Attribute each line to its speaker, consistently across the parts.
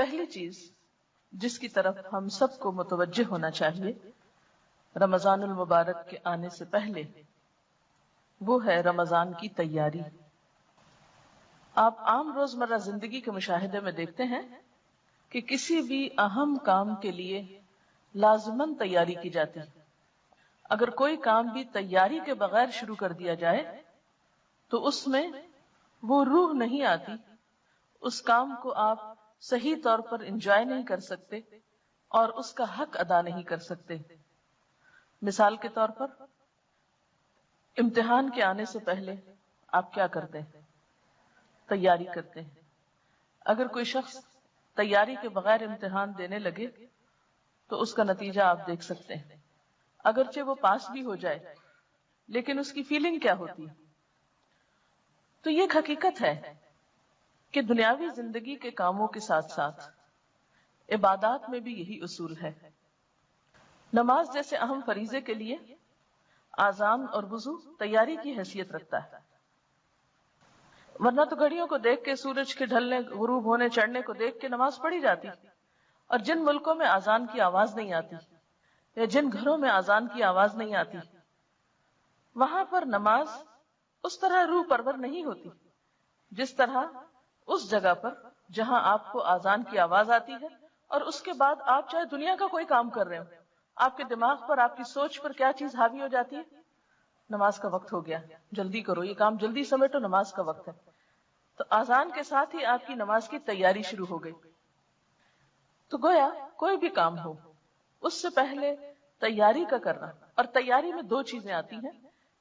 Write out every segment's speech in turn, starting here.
Speaker 1: پہلی چیز جس کی طرف ہم سب کو متوجہ ہونا چاہیے رمضان المبارک کے آنے سے پہلے، وہ ہے رمضان کی تیاری۔ آپ عام روزمرہ زندگی کے مشاہدے میں دیکھتے ہیں کہ کسی بھی اہم کام کے لیے لازماً تیاری کی جاتی ہے۔ اگر کوئی کام بھی تیاری کے بغیر شروع کر دیا جائے تو اس میں وہ روح نہیں آتی، اس کام کو آپ صحیح طور پر انجوائے نہیں کر سکتے اور اس کا حق ادا نہیں کر سکتے۔ مثال کے طور پر امتحان کے آنے سے پہلے آپ کیا کرتے ہیں؟ تیاری کرتے ہیں۔ اگر کوئی شخص تیاری کے بغیر امتحان دینے لگے تو اس کا نتیجہ آپ دیکھ سکتے ہیں۔ اگرچہ وہ پاس بھی ہو جائے لیکن اس کی فیلنگ کیا ہوتی ہے؟ تو یہ ایک حقیقت ہے کہ دنیاوی زندگی کے کاموں کے ساتھ ساتھ عبادات میں بھی یہی اصول ہے۔ نماز جیسے اہم فریضے کے لیے آذان اور وضو تیاری کی حیثیت رکھتا ہے، ورنہ تو گھڑیوں کو دیکھ کے، سورج کے ڈھلنے غروب ہونے چڑھنے کو دیکھ کے نماز پڑھی جاتی۔ اور جن ملکوں میں آذان کی آواز نہیں آتی یا جن گھروں میں آذان کی آواز نہیں آتی، وہاں پر نماز اس طرح روح پرور نہیں ہوتی جس طرح اس جگہ پر جہاں آپ کو آذان کی آواز آتی ہے اور اس کے بعد آپ چاہے دنیا کا کوئی کام کر رہے ہو، آپ کے دماغ پر، آپ کی سوچ پر کیا چیز حاوی ہو جاتی ہے؟ نماز کا وقت ہو گیا، جلدی کرو، یہ کام جلدی سمیٹو، نماز کا وقت ہے۔ تو آذان کے ساتھ ہی آپ کی نماز کی تیاری شروع ہو گئی۔ تو گویا کوئی بھی کام ہو اس سے پہلے تیاری کا کرنا، اور تیاری میں دو چیزیں آتی ہیں،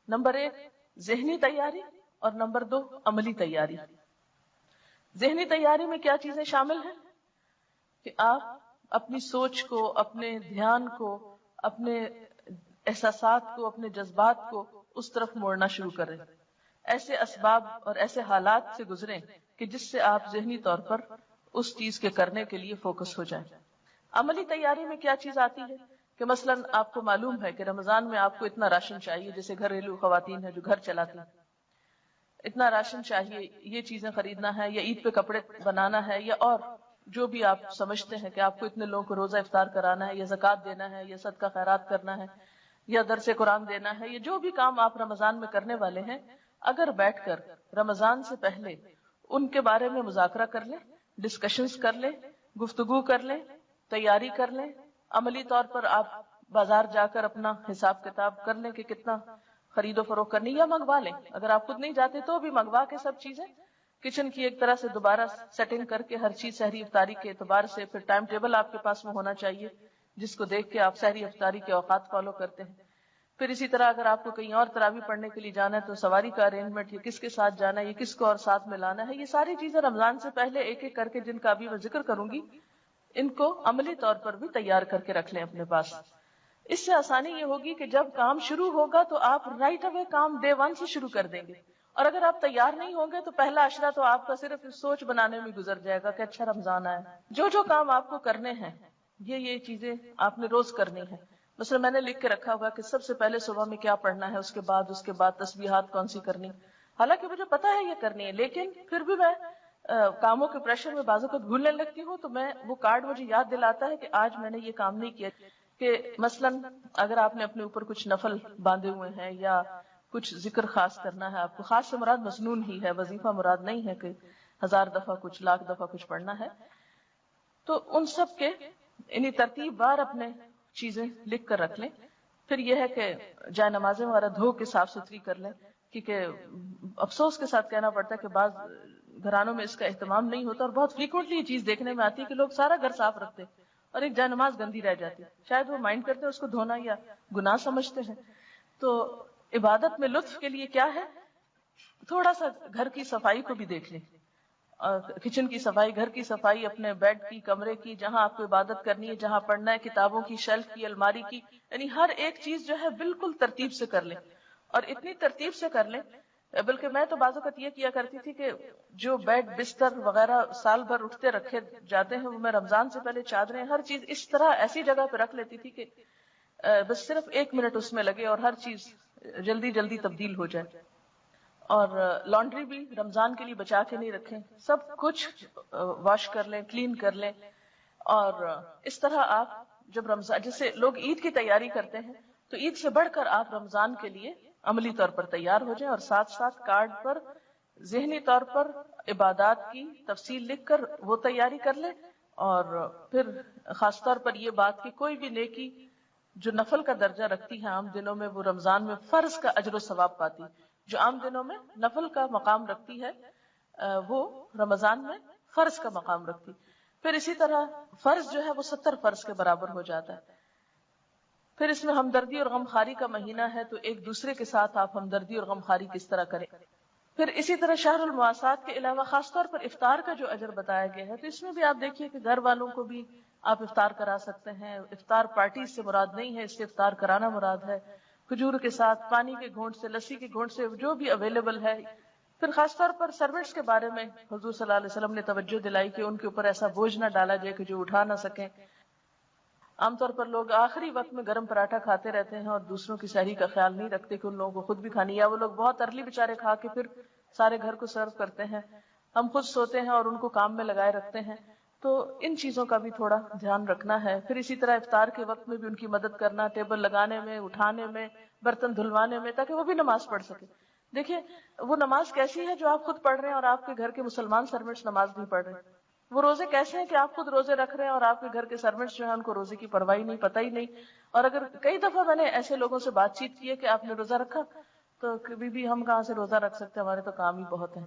Speaker 1: نمبر 1 ذہنی تیاری اور نمبر 2 عملی تیاری۔ ذہنی تیاری میں کیا چیزیں شامل ہیں کہ آپ اپنی سوچ کو، اپنے دھیان کو، اپنے احساسات کو، اپنے جذبات کو اس طرف موڑنا شروع کریں، ایسے اسباب اور ایسے حالات سے گزریں کہ جس سے آپ ذہنی طور پر اس چیز کے کرنے کے لیے فوکس ہو جائیں۔ عملی تیاری میں کیا چیز آتی ہے کہ مثلا آپ کو معلوم ہے کہ رمضان میں آپ کو اتنا راشن چاہیے، جیسے گھریلو خواتین ہیں جو گھر چلاتی ہیں، اتنا راشن چاہیے، یہ چیزیں خریدنا ہے، یا عید پہ کپڑے بنانا ہے، یا اور جو بھی آپ سمجھتے ہیں کہ آپ کو اتنے لوگوں کو روزہ افطار کرانا ہے، یا زکوٰۃ دینا ہے، یا صدقہ خیرات کرنا ہے، یا درس قرآن دینا ہے، یا جو بھی کام آپ رمضان میں کرنے والے ہیں، اگر بیٹھ کر رمضان سے پہلے ان کے بارے میں مذاکرہ کر لیں، ڈسکشنز کر لیں، گفتگو کر لیں، تیاری کر لیں، عملی طور پر آپ بازار جا کر اپنا حساب کتاب کر لیں کہ کتنا خرید و فروخت کرنی، یا منگوا لیں، اگر آپ خود نہیں جاتے تو بھی منگوا کے سب چیزیں کچن کی ایک طرح سے دوبارہ سیٹنگ کر کے ہر چیز سحری افطاری کے اعتبار سے، پھر ٹائم ٹیبل آپ کے پاس میں ہونا چاہیے جس کو دیکھ کے آپ سحری افطاری کے اوقات فالو کرتے ہیں۔ پھر اسی طرح اگر آپ کو کہیں اور تراویح پڑھنے کے لیے جانا ہے تو سواری کا ارینجمنٹ، یہ کس کے ساتھ جانا ہے، یہ کس کو اور ساتھ میں لانا ہے، یہ ساری چیزیں رمضان سے پہلے ایک ایک کر کے، جن کا ابھی میں ذکر کروں گی، ان کو عملی طور پر بھی تیار کر کے رکھ لیں اپنے پاس۔ اس سے آسانی یہ ہوگی کہ جب کام شروع ہوگا تو آپ رائٹ اوے کام ڈے 1 سے شروع کر دیں گے، اور اگر آپ تیار نہیں ہوں گے تو پہلا عشرہ تو آپ کا صرف سوچ بنانے میں گزر جائے گا کہ اچھا رمضان آیا۔ جو کام آپ کو کرنے ہیں یہ چیزیں آپ نے روز کرنی ہے۔ مثلا میں نے لکھ کے رکھا ہوگا کہ سب سے پہلے صبح میں کیا پڑھنا ہے، اس کے بعد تسبیحات کون سی کرنی، حالانکہ مجھے پتا ہے یہ کرنی ہے، لیکن پھر بھی میں کاموں کے پریشر میں بعض اوقات بھولنے لگتی ہوں، تو میں وہ کارڈ مجھے یاد دلاتا ہے کہ آج میں نے یہ کام نہیں کیا۔ کہ مثلا اگر آپ نے اپنے اوپر کچھ نفل باندھے ہوئے ہیں یا کچھ ذکر خاص کرنا ہے، آپ کو خاص سے مراد مسنون ہی ہے، وظیفہ مراد نہیں ہے کہ 1000 دفعہ کچھ، 1,00,000 دفعہ کچھ پڑھنا ہے، تو ان سب کے انہی ترتیب وار اپنے چیزیں لکھ کر رکھ لیں۔ پھر یہ ہے کہ جائے نمازیں وغیرہ دھو کے صاف ستھری کر لیں، کیونکہ افسوس کے ساتھ کہنا پڑتا ہے کہ بعض گھرانوں میں اس کا اہتمام نہیں ہوتا، اور بہت فریکوینٹلی یہ چیز دیکھنے میں آتی ہے کہ لوگ سارا گھر صاف رکھتے ہیں اور ایک جائے نماز گندی رہ جاتی ہے، شاید وہ مائنڈ کرتے ہیں اس کو دھونا یا گناہ سمجھتے ہیں۔ تو عبادت میں لطف کے لیے کیا ہے، تھوڑا سا گھر کی صفائی کو بھی دیکھ لیں، کچن کی صفائی، گھر کی صفائی، اپنے بیڈ کی، کمرے کی، جہاں آپ کو عبادت کرنی ہے، جہاں پڑھنا ہے، کتابوں کی شیلف کی، الماری کی، یعنی ہر ایک چیز جو ہے بالکل ترتیب سے کر لیں، اور اتنی ترتیب سے کر لیں، بلکہ میں تو بعض اوقات یہ کیا کرتی تھی کہ جو بیڈ بستر وغیرہ سال بھر اٹھتے رکھے جاتے ہیں، وہ میں رمضان سے پہلے چادریں، ہر چیز اس طرح ایسی جگہ پہ رکھ لیتی تھی کہ بس صرف 1 منٹ اس میں لگے اور ہر چیز جلدی جلدی تبدیل ہو جائے۔ اور لانڈری بھی رمضان کے لیے بچا کے نہیں رکھیں، سب کچھ واش کر لیں، کلین کر لیں، اور اس طرح آپ جب رمضان، جیسے لوگ عید کی تیاری کرتے ہیں، تو عید سے بڑھ کر آپ رمضان کے لیے عملی طور پر تیار ہو جائیں، اور ساتھ ساتھ کارڈ پر ذہنی طور پر عبادات کی تفصیل لکھ کر وہ تیاری کر لیں. اور پھر خاص طور پر یہ بات کہ کوئی بھی نیکی جو نفل کا درجہ رکھتی ہے عام دنوں میں، وہ رمضان میں فرض کا اجر و ثواب پاتی. جو عام دنوں میں نفل کا مقام رکھتی ہے وہ رمضان میں فرض کا مقام رکھتی. پھر اسی طرح فرض جو ہے وہ 70 فرض کے برابر ہو جاتا ہے. پھر اس میں ہمدردی اور غمخواری کا مہینہ ہے، تو ایک دوسرے کے ساتھ آپ ہمدردی اور غمخواری کس طرح کریں. پھر اسی طرح شہر المواسات کے علاوہ خاص طور پر افطار کا جو اجر بتایا گیا ہے، تو اس میں بھی آپ دیکھیے کہ گھر والوں کو بھی آپ افطار کرا سکتے ہیں. افطار پارٹی سے مراد نہیں ہے، اس سے افطار کرانا مراد ہے. کھجور کے ساتھ، پانی کے گھونٹ سے، لسی کے گھونٹ سے، جو بھی اویلیبل ہے. پھر خاص طور پر سرونٹس کے بارے میں حضور صلی اللہ علیہ وسلم نے توجہ دلائی کہ ان کے اوپر ایسا بوجھ نہ ڈالا جائے کہ جو اٹھا نہ سکیں. عام طور پر لوگ آخری وقت میں گرم پراٹھا کھاتے رہتے ہیں اور دوسروں کی سحری کا خیال نہیں رکھتے کہ ان لوگوں کو خود بھی کھانی، یا وہ لوگ بہت ارلی بیچارے کھا کے پھر سارے گھر کو سرو کرتے ہیں. ہم خود سوتے ہیں اور ان کو کام میں لگائے رکھتے ہیں. تو ان چیزوں کا بھی تھوڑا دھیان رکھنا ہے. پھر اسی طرح افطار کے وقت میں بھی ان کی مدد کرنا، ٹیبل لگانے میں، اٹھانے میں، برتن دھلوانے میں، تاکہ وہ بھی نماز پڑھ سکے. دیکھیں وہ نماز کیسی ہے جو آپ خود پڑھ رہے ہیں اور آپ کے گھر کے مسلمان سرونٹس نماز نہیں پڑھ رہے ہیں. وہ روزے کیسے ہیں کہ آپ خود روزے رکھ رہے ہیں اور آپ کے گھر کے سرونٹس جو ہیں ان کو روزے کی پرواہی نہیں، پتہ ہی نہیں. اور اگر کئی دفعہ میں نے ایسے لوگوں سے بات چیت کی ہے کہ آپ نے روزہ رکھا، تو کبھی بھی ہم کہاں سے روزہ رکھ سکتے، ہمارے تو کام ہی بہت ہیں.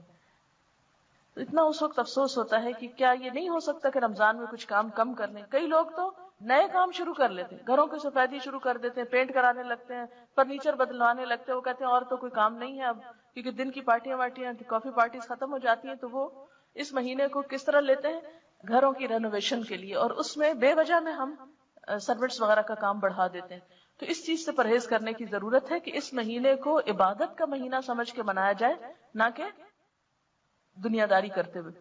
Speaker 1: تو اتنا اس وقت افسوس ہوتا ہے کہ کیا یہ نہیں ہو سکتا کہ رمضان میں کچھ کام کم کر لیں. کئی لوگ تو نئے کام شروع کر لیتے ہیں، گھروں کی سفیدی شروع کر دیتے ہیں، پینٹ کرانے لگتے ہیں، فرنیچر بدلوانے لگتے ہیں. وہ کہتے ہیں اور تو کوئی کام نہیں ہے اب، کیونکہ دن کی پارٹیاں وارٹیاں، کافی پارٹیز ختم ہو جاتی ہیں. تو وہ اس مہینے کو کس طرح لیتے ہیں؟ گھروں کی رینوویشن کے لیے. اور اس میں بے وجہ میں ہم سروٹس وغیرہ کا کام بڑھا دیتے ہیں. تو اس چیز سے پرہیز کرنے کی ضرورت ہے کہ اس مہینے کو عبادت کا مہینہ سمجھ کے منایا جائے، نہ کہ دنیا داری کرتے ہوئے.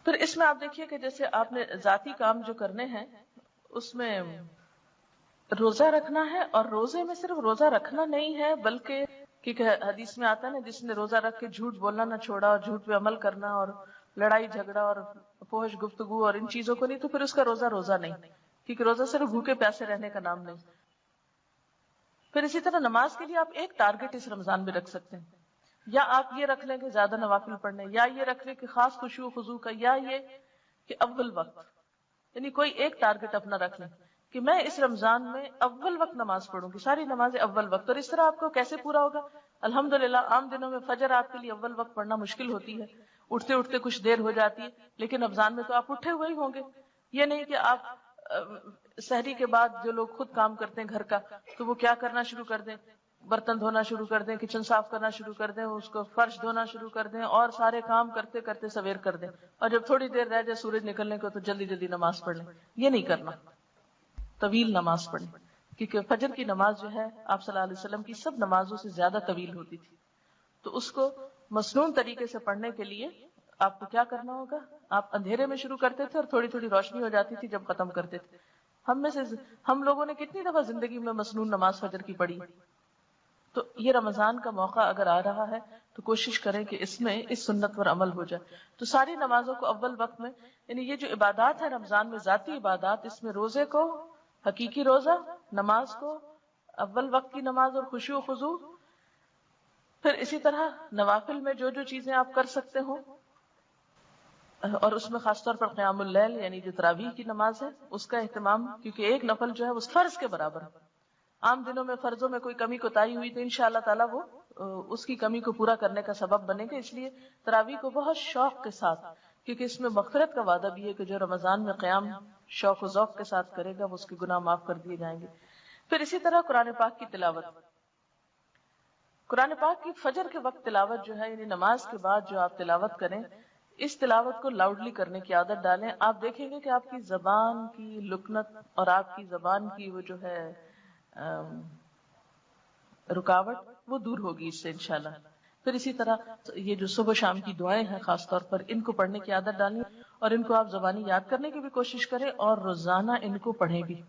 Speaker 1: پھر اس میں آپ دیکھیے کہ جیسے آپ نے ذاتی کام جو کرنے ہیں اس میں روزہ رکھنا ہے. اور روزے میں صرف روزہ رکھنا نہیں ہے، بلکہ کیونکہ حدیث میں آتا ہے نا، جس نے روزہ رکھ کے جھوٹ بولنا نہ چھوڑا اور جھوٹ پہ عمل کرنا اور لڑائی جھگڑا اور فحش گفتگو اور ان چیزوں کو نہیں، تو پھر اس کا روزہ روزہ نہیں، کیونکہ روزہ صرف بھوکے پیاسے رہنے کا نام نہیں. پھر اسی طرح نماز کے لیے آپ ایک ٹارگٹ اس رمضان میں رکھ سکتے ہیں. یا آپ یہ رکھ لیں کہ زیادہ نوافل پڑھنے، یا یہ رکھ لیں کہ خاص خشوع و خضوع کا، یا یہ کہ اول وقت، یعنی کوئی ایک ٹارگٹ اپنا رکھ لیں کہ میں اس رمضان میں اول وقت نماز پڑھوں گی، ساری نمازیں اول وقت. اور اس طرح آپ کو کیسے پورا ہوگا؟ الحمدللہ عام دنوں میں فجر آپ کے لیے اول وقت پڑھنا مشکل ہوتی ہے، اٹھتے اٹھتے کچھ دیر ہو جاتی ہے، لیکن رمضان میں تو آپ اٹھے ہوئے ہی ہوں گے. یہ نہیں کہ آپ سحری کے بعد جو لوگ خود کام کرتے ہیں گھر کا، تو وہ کیا کرنا شروع کر دیں، برتن دھونا شروع کر دیں، کچن صاف کرنا شروع کر دیں، اس کو فرش دھونا شروع کر دیں، اور سارے کام کرتے کرتے سویر کر دیں، اور جب تھوڑی دیر رہ جائے سورج نکلنے کو تو جلدی جلدی نماز پڑھ لیں. یہ نہیں کرنا، طویل نماز پڑھیں. کیونکہ فجر کی نماز جو ہے آپ صلی اللہ علیہ وسلم کی سب نمازوں سے زیادہ طویل ہوتی تھی. تو اس کو مسنون طریقے سے پڑھنے کے لیے آپ کو کیا کرنا ہوگا؟ آپ اندھیرے میں شروع کرتے تھے اور تھوڑی تھوڑی روشنی ہو جاتی تھی جب ختم کرتے تھے. ہم لوگوں نے کتنی دفعہ زندگی میں مسنون نماز فجر کی پڑھی. تو یہ رمضان کا موقع اگر آ رہا ہے تو کوشش کریں کہ اس میں اس سنت پر عمل ہو جائے. تو ساری نمازوں کو اول وقت میں، یعنی یہ جو عبادات ہے رمضان میں، ذاتی عبادات، اس میں روزے کو، حقیقی روزہ، نماز کو، اول وقت کی نماز اور خشوع و خضوع. پھر اسی طرح نوافل میں جو جو چیزیں آپ کر سکتے ہو، اور اس میں خاص طور پر قیام اللیل یعنی جو تراویح کی نماز ہے اس کا اہتمام، کیونکہ ایک نفل جو ہے وہ فرض کے برابر ہے. عام دنوں میں فرضوں میں کوئی کمی کوتاہی ہوئی تو انشاءاللہ تعالیٰ وہ اس کی کمی کو پورا کرنے کا سبب بنے گا. اس لیے تراویح کو بہت شوق کے ساتھ، کیونکہ اس میں مغفرت کا وعدہ بھی ہے کہ جو رمضان میں قیام شوق و ذوق کے ساتھ کرے گا وہ اس کے گناہ معاف کر دیے جائیں گے. پھر اسی طرح قرآن پاک کی تلاوت، قرآن پاک کی فجر کے وقت تلاوت جو ہے، یعنی نماز کے بعد جو آپ تلاوت کریں، اس تلاوت کو لاؤڈلی کرنے کی عادت ڈالیں. آپ دیکھیں گے کہ آپ کی زبان کی لکنت اور آپ کی زبان کی وہ جو ہے رکاوٹ وہ دور ہوگی اس سے انشاءاللہ. پھر اسی طرح یہ جو صبح شام کی دعائیں ہیں خاص طور پر ان کو پڑھنے کی عادت ڈالیں، اور ان کو آپ زبانی یاد کرنے کی بھی کوشش کریں اور روزانہ ان کو پڑھیں بھی.